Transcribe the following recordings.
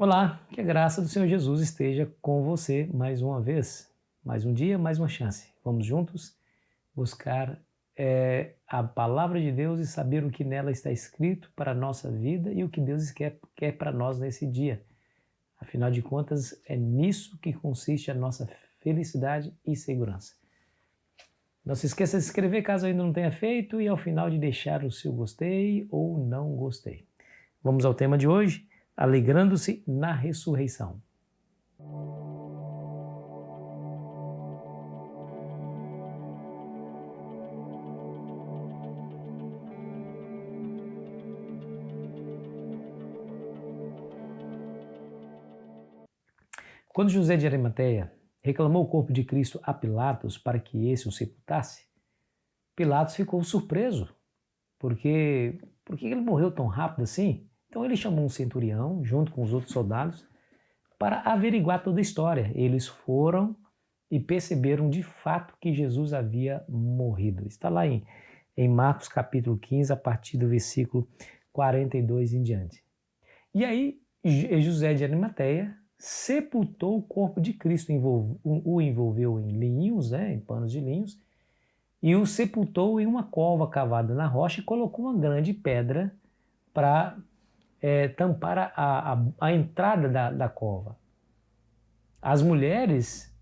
Olá, que a graça do Senhor Jesus esteja com você mais uma vez, mais um dia, mais uma chance. Vamos juntos buscar a palavra de Deus e saber o que nela está escrito para a nossa vida e o que Deus quer para nós nesse dia. Afinal de contas, é nisso que consiste a nossa felicidade e segurança. Não se esqueça de se inscrever caso ainda não tenha feito e ao final de deixar o seu gostei ou não gostei. Vamos ao tema de hoje, alegrando-se na ressurreição. Quando José de Arimateia reclamou o corpo de Cristo a Pilatos para que esse o sepultasse, Pilatos ficou surpreso, porque ele morreu tão rápido assim. Então ele chamou um centurião, junto com os outros soldados, para averiguar toda a história. Eles foram e perceberam de fato que Jesus havia morrido. Está lá em Marcos capítulo 15, a partir do versículo 42 em diante. E aí José de Arimateia sepultou o corpo de Cristo, o envolveu em linhos, em panos de linhos, e o sepultou em uma cova cavada na rocha e colocou uma grande pedra para tampar a entrada da cova. As mulheres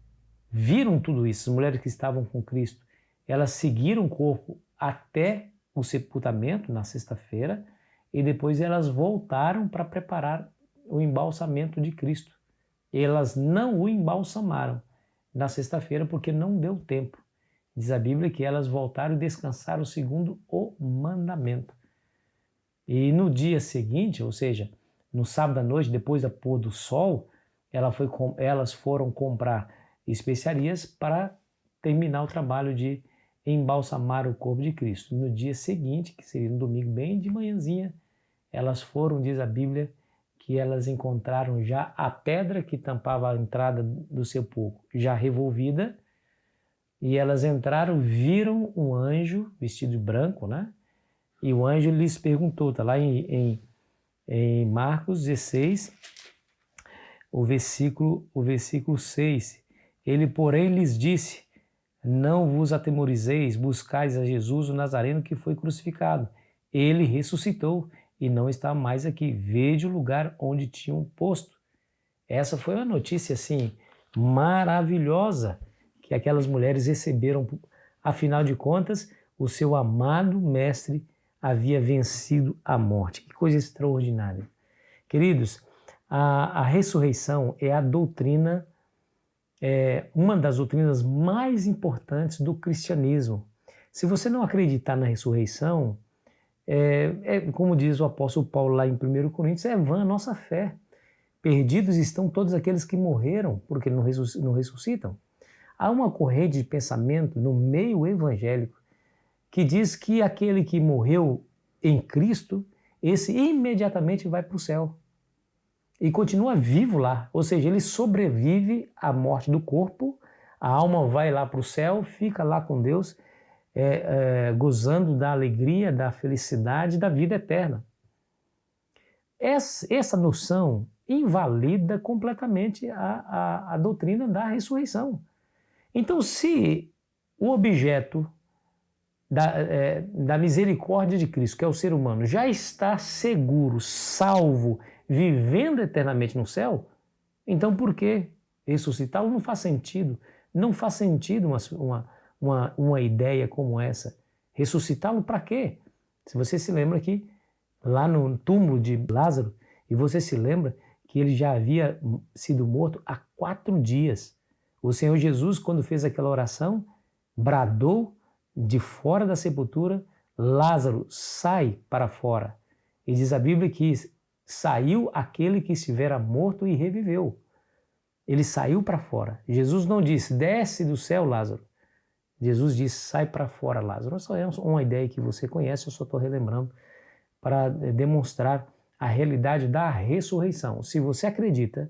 viram tudo isso, as mulheres que estavam com Cristo, elas seguiram o corpo até o sepultamento na sexta-feira e depois elas voltaram para preparar o embalsamento de Cristo. Elas não o embalsamaram na sexta-feira porque não deu tempo. Diz a Bíblia que elas voltaram e descansaram segundo o mandamento. E no dia seguinte, ou seja, no sábado à noite, depois do pôr do sol, elas foram comprar especiarias para terminar o trabalho de embalsamar o corpo de Cristo. No dia seguinte, que seria no domingo bem de manhãzinha, elas foram, diz a Bíblia, que elas encontraram já a pedra que tampava a entrada do sepulcro, já revolvida, e elas entraram, viram um anjo vestido de branco, né? E o anjo lhes perguntou, está lá em Marcos 16, o versículo 6. Ele, porém, lhes disse: não vos atemorizeis, buscais a Jesus o Nazareno que foi crucificado. Ele ressuscitou e não está mais aqui. Vede o lugar onde tinham posto. Essa foi uma notícia assim maravilhosa que aquelas mulheres receberam. Afinal de contas, o seu amado mestre havia vencido a morte. Que coisa extraordinária. Queridos, a ressurreição é a doutrina, uma das doutrinas mais importantes do cristianismo. Se você não acreditar na ressurreição, como diz o apóstolo Paulo lá em 1 Coríntios, é vã a nossa fé. Perdidos estão todos aqueles que morreram, porque não ressuscitam. Há uma corrente de pensamento no meio evangélico que diz que aquele que morreu em Cristo, esse imediatamente vai para o céu e continua vivo lá, ou seja, ele sobrevive à morte do corpo, a alma vai lá para o céu, fica lá com Deus, gozando da alegria, da felicidade, da vida eterna. Essa noção invalida completamente a doutrina da ressurreição. Então, se o objeto da misericórdia de Cristo, que é o ser humano, já está seguro, salvo, vivendo eternamente no céu, então por que ressuscitá-lo? Não faz sentido. Não faz sentido uma ideia como essa. Ressuscitá-lo para quê? Se você se lembra que lá no túmulo de Lázaro, e você se lembra que ele já havia sido morto há 4 dias. O Senhor Jesus, quando fez aquela oração, bradou de fora da sepultura: Lázaro, sai para fora. E diz a Bíblia que saiu aquele que estivera morto e reviveu. Ele saiu para fora. Jesus não disse: desce do céu, Lázaro. Jesus disse: sai para fora, Lázaro. Essa é uma ideia que você conhece, eu só estou relembrando para demonstrar a realidade da ressurreição. Se você acredita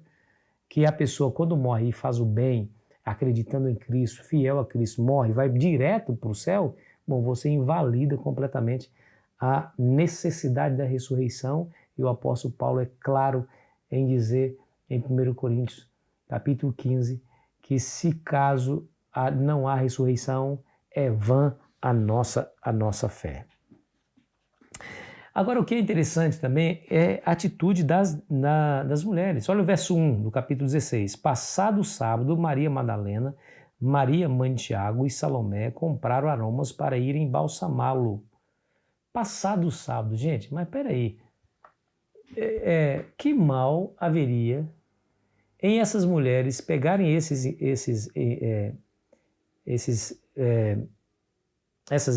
que a pessoa, quando morre e faz o bem, acreditando em Cristo, fiel a Cristo, morre, vai direto para o céu, bom, você invalida completamente a necessidade da ressurreição, e o apóstolo Paulo é claro em dizer em 1 Coríntios, capítulo 15, que se caso não há ressurreição, é vã a nossa fé. Agora, o que é interessante também é a atitude das mulheres. Olha o verso 1 do capítulo 16. Passado o sábado, Maria Madalena, Maria mãe de Tiago e Salomé compraram aromas para irem embalsamá-lo. Passado o sábado, gente, mas peraí. Que mal haveria em essas mulheres pegarem essas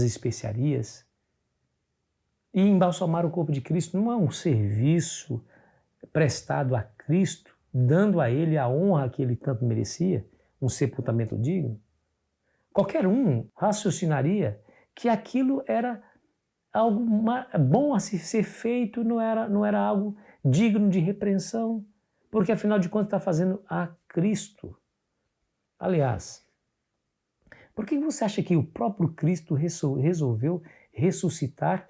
especiarias e embalsamar o corpo de Cristo? Não é um serviço prestado a Cristo, dando a Ele a honra que Ele tanto merecia, um sepultamento digno? Qualquer um raciocinaria que aquilo era algo bom a ser feito, não era algo digno de repreensão, porque afinal de contas está fazendo a Cristo. Aliás, por que você acha que o próprio Cristo resolveu ressuscitar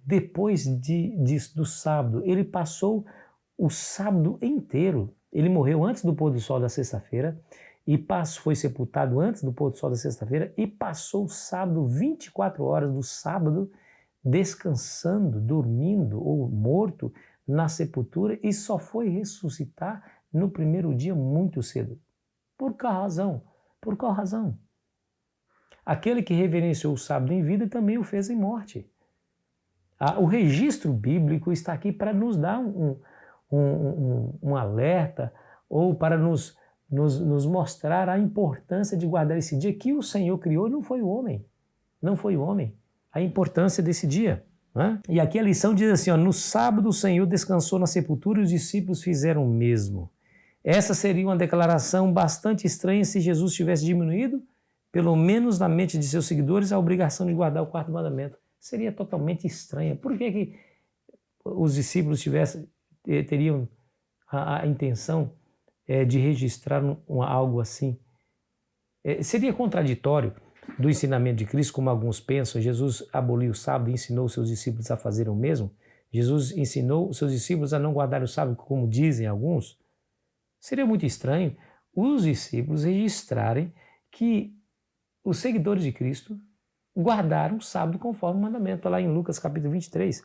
depois do sábado? Ele passou o sábado inteiro. Ele morreu antes do pôr do sol da sexta-feira e foi sepultado antes do pôr do sol da sexta-feira e passou o sábado, 24 horas do sábado, descansando, dormindo ou morto na sepultura, e só foi ressuscitar no primeiro dia muito cedo. Por qual razão? Por qual razão? Aquele que reverenciou o sábado em vida também o fez em morte. O registro bíblico está aqui para nos dar um alerta, ou para nos mostrar a importância de guardar esse dia que o Senhor criou. Não foi o homem. Não foi o homem. A importância desse dia. Né? E aqui a lição diz assim, no sábado o Senhor descansou na sepultura e os discípulos fizeram o mesmo. Essa seria uma declaração bastante estranha se Jesus tivesse diminuído, pelo menos na mente de seus seguidores, a obrigação de guardar o quarto mandamento. Seria totalmente estranha. Por que os discípulos teriam a intenção de registrar algo assim? Seria contraditório do ensinamento de Cristo, como alguns pensam. Jesus aboliu o sábado e ensinou os seus discípulos a fazerem o mesmo? Jesus ensinou os seus discípulos a não guardar o sábado, como dizem alguns? Seria muito estranho os discípulos registrarem que os seguidores de Cristo guardaram o sábado conforme o mandamento. Está lá em Lucas capítulo 23.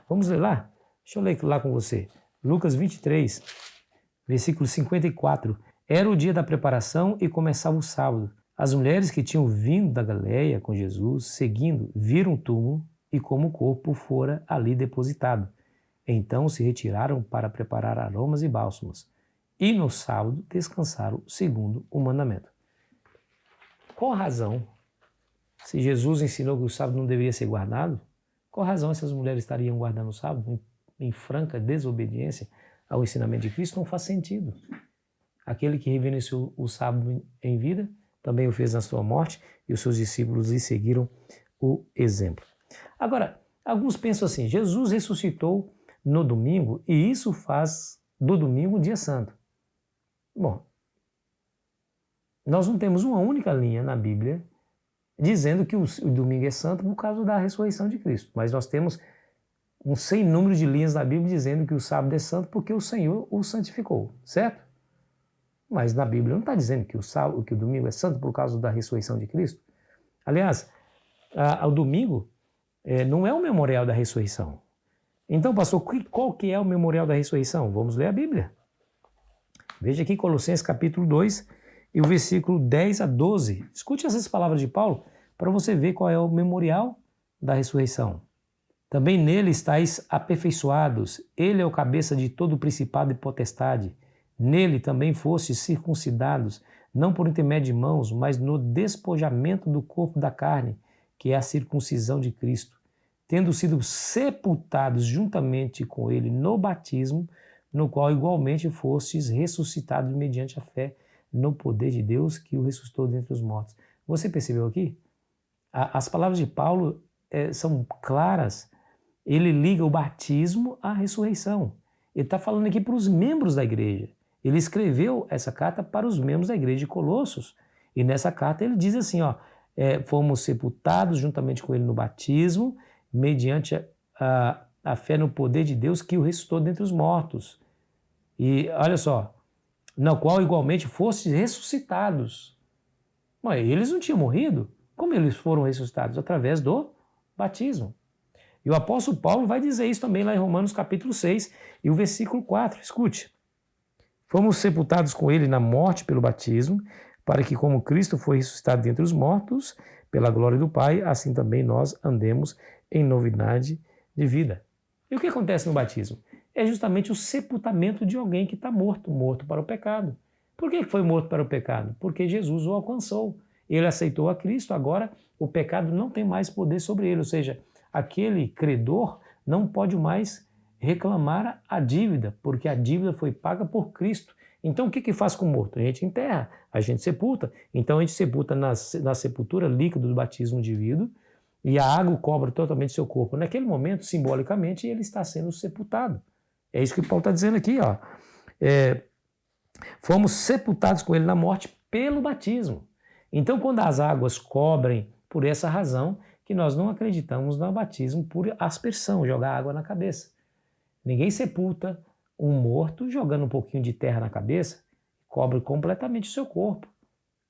Vamos ler lá? Deixa eu ler lá com você. Lucas 23, versículo 54. Era o dia da preparação e começava o sábado. As mulheres que tinham vindo da Galileia com Jesus, seguindo, viram o túmulo e como o corpo fora ali depositado. Então se retiraram para preparar aromas e bálsamos. E no sábado descansaram segundo o mandamento. Qual a razão? Se Jesus ensinou que o sábado não deveria ser guardado, qual a razão essas mulheres estariam guardando o sábado em franca desobediência ao ensinamento de Cristo? Não faz sentido. Aquele que reverenciou o sábado em vida também o fez na sua morte, e os seus discípulos lhe seguiram o exemplo. Agora, alguns pensam assim, Jesus ressuscitou no domingo e isso faz do domingo um dia santo. Bom, nós não temos uma única linha na Bíblia dizendo que o domingo é santo por causa da ressurreição de Cristo, mas nós temos um sem número de linhas na Bíblia dizendo que o sábado é santo porque o Senhor o santificou, certo? Mas na Bíblia não está dizendo que o domingo é santo por causa da ressurreição de Cristo. Aliás, o domingo não é o memorial da ressurreição. Então, pastor, qual que é o memorial da ressurreição? Vamos ler a Bíblia. Veja aqui Colossenses capítulo 2 e o versículo 10 a 12. Escute essas palavras de Paulo para você ver qual é o memorial da ressurreição. Também nele estáis aperfeiçoados. Ele é o cabeça de todo principado e potestade. Nele também fostes circuncidados, não por intermédio de mãos, mas no despojamento do corpo da carne, que é a circuncisão de Cristo, tendo sido sepultados juntamente com ele no batismo, no qual igualmente fostes ressuscitados mediante a fé no poder de Deus que o ressuscitou dentre os mortos. Você percebeu aqui? As palavras de Paulo são claras. Ele liga o batismo à ressurreição. Ele está falando aqui para os membros da igreja. Ele escreveu essa carta para os membros da igreja de Colossos. E nessa carta ele diz assim, fomos sepultados juntamente com ele no batismo, mediante a fé no poder de Deus que o ressuscitou dentre os mortos. E olha só, na qual igualmente fostes ressuscitados. Mas eles não tinham morrido? Como eles foram ressuscitados? Através do batismo. E o apóstolo Paulo vai dizer isso também lá em Romanos capítulo 6 e o versículo 4. Escute. Fomos sepultados com ele na morte pelo batismo, para que como Cristo foi ressuscitado dentre os mortos, pela glória do Pai, assim também nós andemos em novidade de vida. E o que acontece no batismo? É justamente o sepultamento de alguém que está morto, morto para o pecado. Por que foi morto para o pecado? Porque Jesus o alcançou. Ele aceitou a Cristo, agora o pecado não tem mais poder sobre ele, ou seja, aquele credor não pode mais reclamar a dívida, porque a dívida foi paga por Cristo. Então o que faz com o morto? A gente enterra, a gente sepulta. Então a gente sepulta na sepultura líquida do batismo de vidro, e a água cobre totalmente seu corpo. Naquele momento, simbolicamente, ele está sendo sepultado. É isso que Paulo está dizendo aqui, ó. Fomos sepultados com ele na morte pelo batismo. Então, quando as águas cobrem, por essa razão, que nós não acreditamos no batismo por aspersão, jogar água na cabeça. Ninguém sepulta um morto jogando um pouquinho de terra na cabeça, cobre completamente o seu corpo.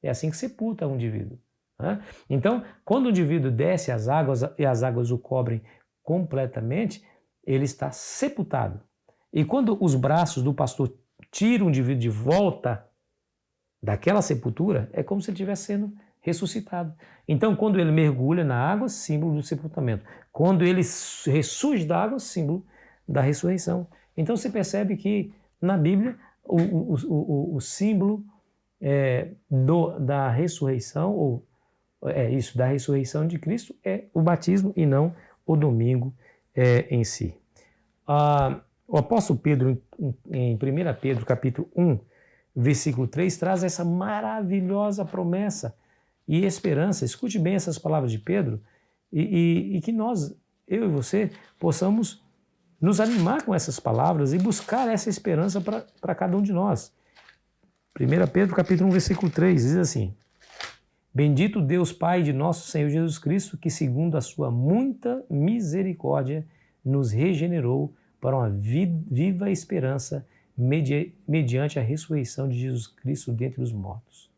É assim que sepulta um indivíduo. Né? Então, quando o indivíduo desce as águas e as águas o cobrem completamente, ele está sepultado. E quando os braços do pastor tiram o indivíduo de volta daquela sepultura, é como se ele estivesse sendo ressuscitado. Então, quando ele mergulha na água, símbolo do sepultamento. Quando ele ressurge da água, símbolo da ressurreição. Então, você percebe que na Bíblia o símbolo da ressurreição, ou da ressurreição de Cristo é o batismo e não o domingo em si. O apóstolo Pedro, em 1 Pedro, capítulo 1, versículo 3, traz essa maravilhosa promessa e esperança. Escute bem essas palavras de Pedro e que nós, eu e você, possamos nos animar com essas palavras e buscar essa esperança para cada um de nós. 1 Pedro, capítulo 1, versículo 3, diz assim: Bendito Deus Pai de nosso Senhor Jesus Cristo, que segundo a sua muita misericórdia nos regenerou para uma viva esperança mediante a ressurreição de Jesus Cristo dentre os mortos.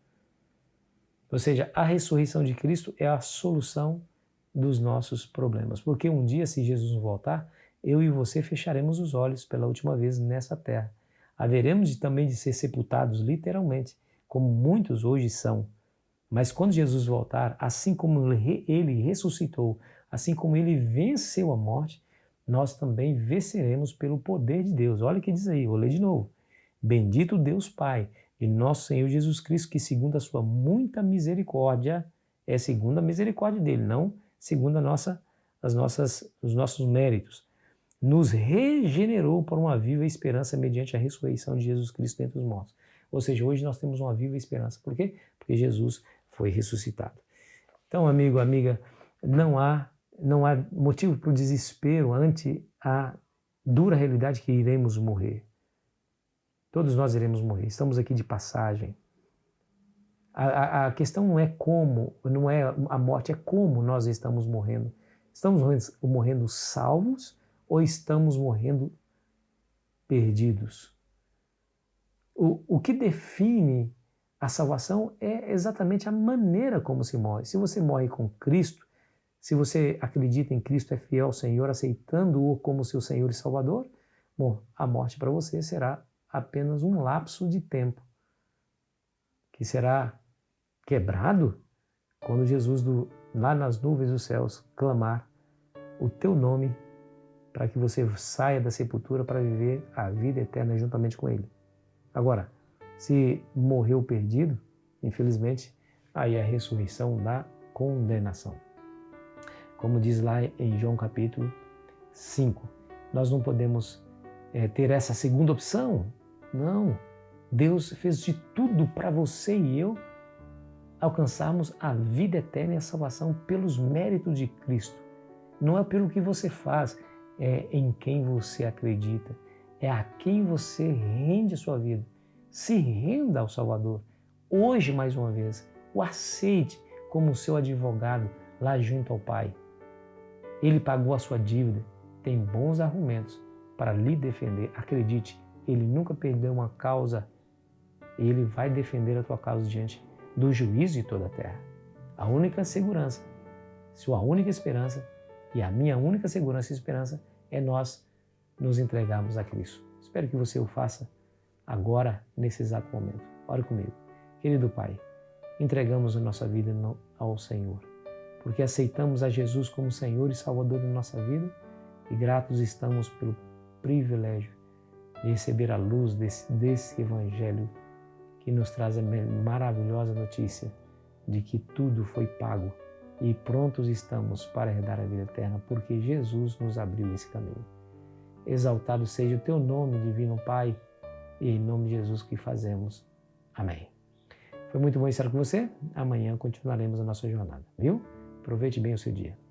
Ou seja, a ressurreição de Cristo é a solução dos nossos problemas. Porque um dia, se Jesus voltar, eu e você fecharemos os olhos pela última vez nessa terra. Haveremos também de ser sepultados literalmente, como muitos hoje são. Mas quando Jesus voltar, assim como ele ressuscitou, assim como ele venceu a morte, nós também venceremos pelo poder de Deus. Olha o que diz aí, vou ler de novo. Bendito Deus Pai de nosso Senhor Jesus Cristo, que segundo a sua muita misericórdia, é segundo a misericórdia dele, não segundo os nossos méritos, nos regenerou para uma viva esperança mediante a ressurreição de Jesus Cristo dentre os mortos. Ou seja, hoje nós temos uma viva esperança. Por quê? Porque Jesus foi ressuscitado. Então, amigo, amiga, não há motivo para o desespero ante a dura realidade que iremos morrer. Todos nós iremos morrer, estamos aqui de passagem. A questão não é como, não é a morte, é como nós estamos morrendo. Estamos morrendo salvos ou estamos morrendo perdidos? O que define a salvação é exatamente a maneira como se morre. Se você morre com Cristo, se você acredita em Cristo, é fiel ao Senhor, aceitando-o como seu Senhor e Salvador, bom, a morte para você será apenas um lapso de tempo, que será quebrado quando Jesus, lá nas nuvens dos céus, clamar o teu nome para que você saia da sepultura para viver a vida eterna juntamente com Ele. Agora, se morreu perdido, infelizmente, aí é a ressurreição da condenação. Como diz lá em João capítulo 5, nós não podemos ter essa segunda opção. Não. Deus fez de tudo para você e eu alcançarmos a vida eterna e a salvação pelos méritos de Cristo. Não é pelo que você faz, é em quem você acredita, é a quem você rende a sua vida. Se renda ao Salvador. Hoje, mais uma vez, o aceite como seu advogado lá junto ao Pai. Ele pagou a sua dívida, tem bons argumentos para lhe defender. Acredite, Ele nunca perdeu uma causa. Ele vai defender a tua causa diante do juízo de toda a terra. A única segurança, sua única esperança e a minha única segurança e esperança é nós nos entregarmos a Cristo. Espero que você o faça agora, nesse exato momento. Ore comigo. Querido Pai, entregamos a nossa vida ao Senhor, porque aceitamos a Jesus como Senhor e Salvador da nossa vida e gratos estamos pelo privilégio de receber a luz desse Evangelho que nos traz a maravilhosa notícia de que tudo foi pago e prontos estamos para herdar a vida eterna, porque Jesus nos abriu esse caminho. Exaltado seja o teu nome, divino Pai, e em nome de Jesus que fazemos. Amém. Foi muito bom estar com você. Amanhã continuaremos a nossa jornada, viu? Aproveite bem o seu dia.